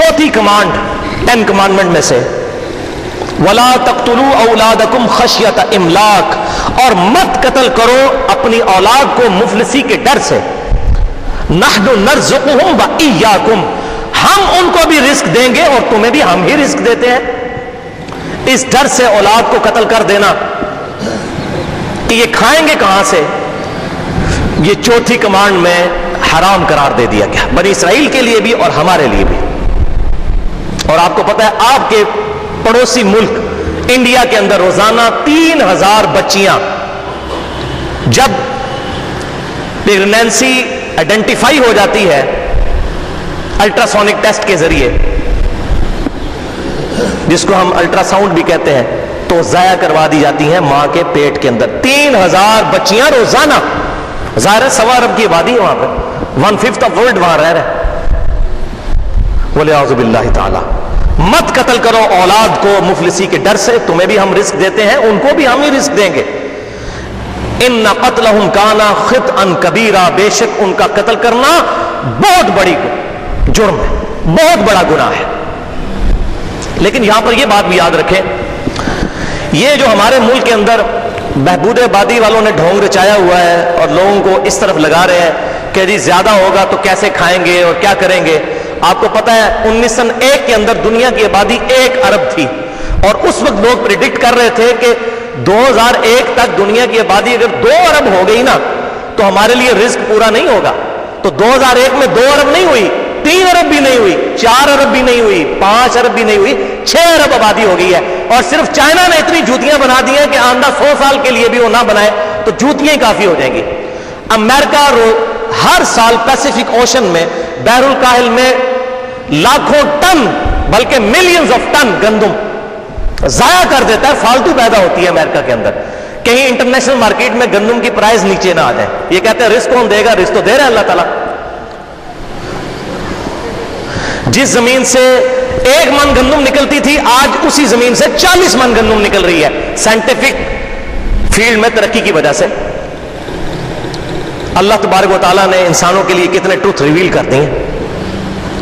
चौथी command 10 commandment में से, वला तक़्तुलू औलादकुम खशियत इमलाक, और मत कत्ल करो अपनी औलाद को मुफलिसी के डर से। नहनु नर्ज़ुकुहुम व इय्याकुम, हम उनको भी रिस्क देंगे और तुम्हें भी हम ही रिस्क देते हैं। इस डर से औलाद को कत्ल कर देना कि ये खाएंगे कहां से, ये चौथी कमांड में हराम करार दे दिया गया, बनी इसराइल के लिए भी और हमारे लिए भी। और आपको पता है आपके पड़ोसी मुल्क इंडिया के अंदर रोजाना 3000 बच्चियां जब प्रेगनेंसी आइडेंटिफाई हो जाती है अल्ट्रासोनिक टेस्ट के जरिए, जिसको हम अल्ट्रासाउंड भी कहते हैं, तो जाया करवा दी जाती हैं मां के पेट के अंदर। 3000 बच्चियां रोजाना, ज़ाहिर है 1.25 अरब की आबादी है वहां पर, 1/5 ऑफ वर्ल्ड वहां रह रहे। बोले आउज़ु बिल्लाहि ताला, मत कत्ल करो औलाद को मुफलिसी के डर से, तुम्हें भी हम रिस्क देते हैं, उनको भी हम ही रिस्क देंगे। इन्ना क़त्लहुम काना ख़ितअन कबीरा, बेशक उनका कत्ल करना बहुत बड़ी जुर्म है, बहुत बड़ा गुनाह है। लेकिन यहां पर यह बात भी याद रखें, ये जो हमारे मुल्क के अंदर बहबूद आबादी वालों ने ढोंग रचाया हुआ है और लोगों को इस तरफ लगा रहे हैं कि जी ज्यादा होगा तो कैसे खाएंगे और क्या करेंगे। आपको पता है 1901 के अंदर दुनिया की आबादी 1 अरब थी, और उस वक्त लोग प्रिडिक्ट कर रहे थे कि 2001 तक दुनिया की आबादी अगर 2 अरब हो गई ना तो हमारे लिए रिस्क पूरा नहीं होगा। तो 2001 में 2 अरब नहीं हुई, 3 अरब भी नहीं हुई, 4 अरब भी नहीं हुई, 5 अरब भी नहीं हुई, 6 अरब आबादी हो गई है। और सिर्फ चाइना ने इतनी जूतियां बना दी हैं कि आंदा 100 साल के लिए भी वो ना बनाए तो जूतियां ही काफी हो जाएंगी। अमेरिका हर साल पैसिफिक ओशन में बहरुल काहिल में लाखों टन बल्कि मिलियंस ऑफ टन गंदम जाया कर देता है, फालतू पैदा होती है अमेरिका के अंदर। कहीं इंटरनेशनल मार्केट में गंदम की प्राइस नीचे ना आ जाए। ये कहते हैं रिस्क कौन देगा, रिस्क तो दे रहा है अल्लाह ताला। जिस जमीन से 1 मन गंदम निकलती थी आज उसी जमीन से 40 मन गंदम निकल रही है, साइंटिफिक फील्ड में तरक्की की वजह से। अल्लाह तबारक व तआला ने इंसानों के लिए कितने ट्रुथ रिवील कर दिए,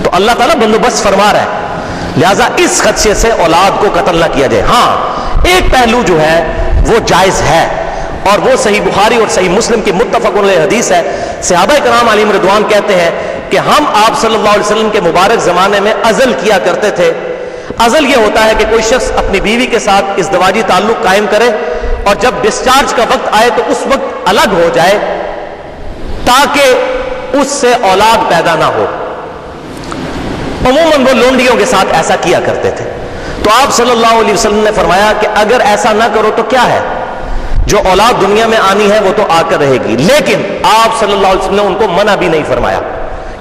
तो अल्लाह ताला बंदोबस्त फरमा रहा है। लिहाजा इस खदशे से औलाद को कत्ल ना किया जाए। हाँ, एक पहलू जो है वो जायज है, और वो सही बुखारी और सही मुस्लिम की मुत्तफ़क़ुन अलैह हदीस है। सहाबा कराम अलैहिम रिदवान कहते हैं कि हम आप सल्लल्लाहु अलैहि वसल्लम के मुबारक जमाने में अज़ल किया करते थे। अज़ल ये होता है कि कोई शख्स अपनी बीवी के साथ इज़्दवाजी ताल्लुक कायम करे और जब डिस्चार्ज का वक्त आए तो उस वक्त अलग हो जाए ताकि उससे औलाद पैदा ना हो। अमूमन वो लोंडियों के साथ ऐसा किया करते थे। तो आप सल्लल्लाहु अलैहि वसल्लम ने फरमाया कि अगर ऐसा ना करो तो क्या है, जो औलाद दुनिया में आनी है वो तो आकर रहेगी। लेकिन आप सल्लल्लाहु अलैहि वसल्लम ने उनको मना भी नहीं फरमाया,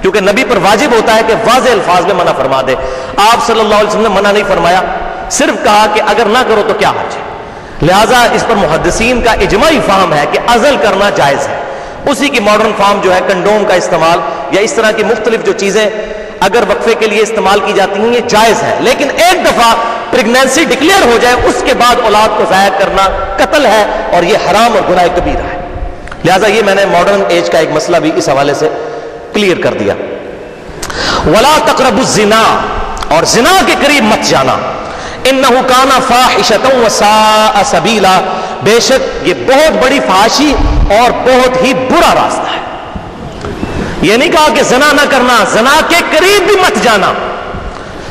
क्योंकि नबी पर वाजिब होता है कि वाज़ेह अल्फाज में मना फरमा दे। आप सल्लल्लाहु अलैहि वसल्लम ने मना नहीं फरमाया, सिर्फ कहा कि अगर ना करो तो क्या हर्ज है। लिहाजा इस पर मुहद्दिसीन का इजमाई फाहम है कि अज़ल करना जायज है। उसी की मॉडर्न फॉर्म जो है कंडोम का इस्तेमाल या इस तरह की मुख्तलिफ जो चीजें अगर वक्फे के लिए इस्तेमाल की जाती हैं ये जायज है। लेकिन एक दफा प्रेगनेंसी डिक्लेयर हो जाए उसके बाद औलाद को ज़ाया करना कत्ल है और ये हराम और गुनाह कबीरा है। लिहाजा ये मैंने मॉडर्न एज का एक मसला भी इस हवाले से क्लियर कर दिया। वला तक़रबु ज़िना, और जिना के करीब मत जाना। इन्नहु काना फ़ाहिशतन व साअ सबीला, बेशक ये बहुत बड़ी फाहिशी और बहुत ही बुरा रास्ता है। ये नहीं कहा कि ज़िना ना करना, ज़िना के करीब भी मत जाना।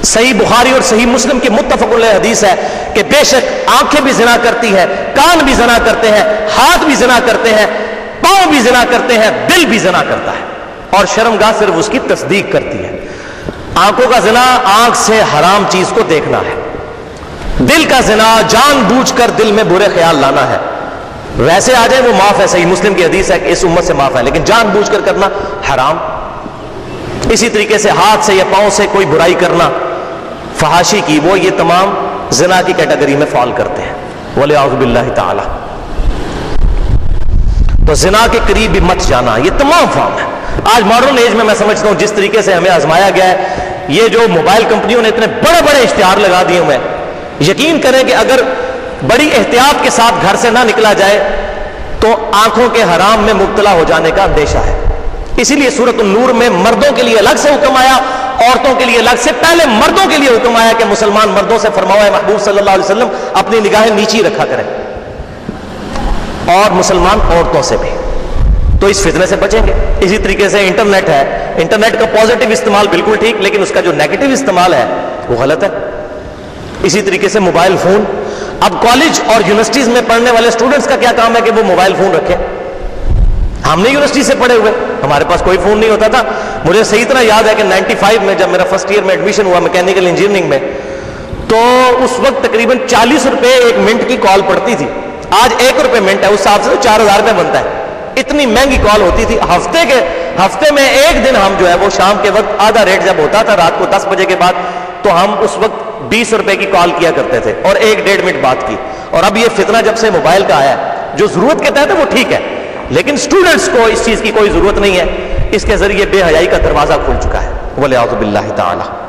सही बुखारी और सही मुस्लिम की मुत्तफ़क़ुन अलैह हदीस है कि बेशक आंखें भी ज़िना करती हैं, कान भी ज़िना करते हैं, हाथ भी ज़िना करते हैं, पांव भी ज़िना करते हैं, दिल भी ज़िना करता है, और शर्मगाह सिर्फ उसकी तस्दीक करती है। आंखों का ज़िना आंख से हराम चीज को देखना है, दिल का ज़िना जानबूझकर दिल में बुरे ख्याल लाना है। वैसे आ जाए वो माफ है, सही मुस्लिम की हदीस है कि इस उम्मत से माफ है, लेकिन जानबूझकर करना हराम। इसी तरीके से हाथ से या पांव से कोई बुराई करना फहाशी की, वो ये तमाम ज़िना की कैटेगरी में फॉल करते हैं। वलियाउज़ु बिल्लाहि ताला। तो ज़िना के करीब भी मत जाना, ये तमाम फॉर्म है। आज मॉडर्न एज में मैं समझता हूं जिस तरीके से हमें आजमाया गया है, ये जो मोबाइल कंपनियों ने इतने बड़े बड़े इश्तिहार लगा दिए हुए, यकीन करें कि अगर बड़ी एहतियात के साथ घर से ना निकला जाए तो आंखों के हराम में मुब्तला हो जाने का अंदेशा है। इसीलिए सूरत नूर में मर्दों के लिए अलग से हुक्म आया عورتوں کے لیے الگ سے، پہلے مردوں کے لیے حکم آیا کہ مسلمان مردوں سے فرمایا ہے محبوب صلی اللہ علیہ وسلم اپنی نگاہیں نیچی رکھا کریں، اور مسلمان عورتوں سے بھی، تو اس فتنے سے بچیں گے۔ اسی طریقے سے انٹرنیٹ ہے، انٹرنیٹ کا پازیٹیو استعمال بالکل ٹھیک، لیکن اس کا جو نیگیٹو استعمال ہے وہ غلط ہے۔ اسی طریقے سے موبائل فون، اب کالج اور یونیورسٹیز میں پڑھنے والے اسٹوڈنٹس کا کیا کام ہے کہ وہ موبائل فون رکھیں؟ ہم نے یونیورسٹی سے پڑھے ہوئے، ہمارے پاس کوئی فون نہیں ہوتا تھا۔ مجھے صحیح طرح یاد ہے کہ 95 میں جب میرا فرسٹ ایئر میں ایڈمیشن ہوا میکینیکل انجینئرنگ میں، تو اس وقت تقریباً 40 روپے ایک منٹ کی کال پڑتی تھی، آج 1 روپے منٹ ہے، اس حساب سے 4000 روپے بنتا ہے، اتنی مہنگی کال ہوتی تھی۔ ہفتے میں ایک دن ہم جو ہے وہ شام کے وقت آدھا ریٹ جب ہوتا تھا رات کو 10 بجے کے بعد، تو ہم اس وقت 20 روپے کی کال کیا کرتے تھے اور 1-1.5 منٹ بات کی۔ اور اب یہ فتنہ جب سے موبائل کا آیا ہے، جو ضرورت کے تحت ہے وہ ٹھیک ہے، لیکن سٹوڈنٹس کو اس چیز کی کوئی ضرورت نہیں ہے، اس کے ذریعے بے حیائی کا دروازہ کھل چکا ہے، وَلِعَوْذُ بِاللَّهِ تَعَالَى۔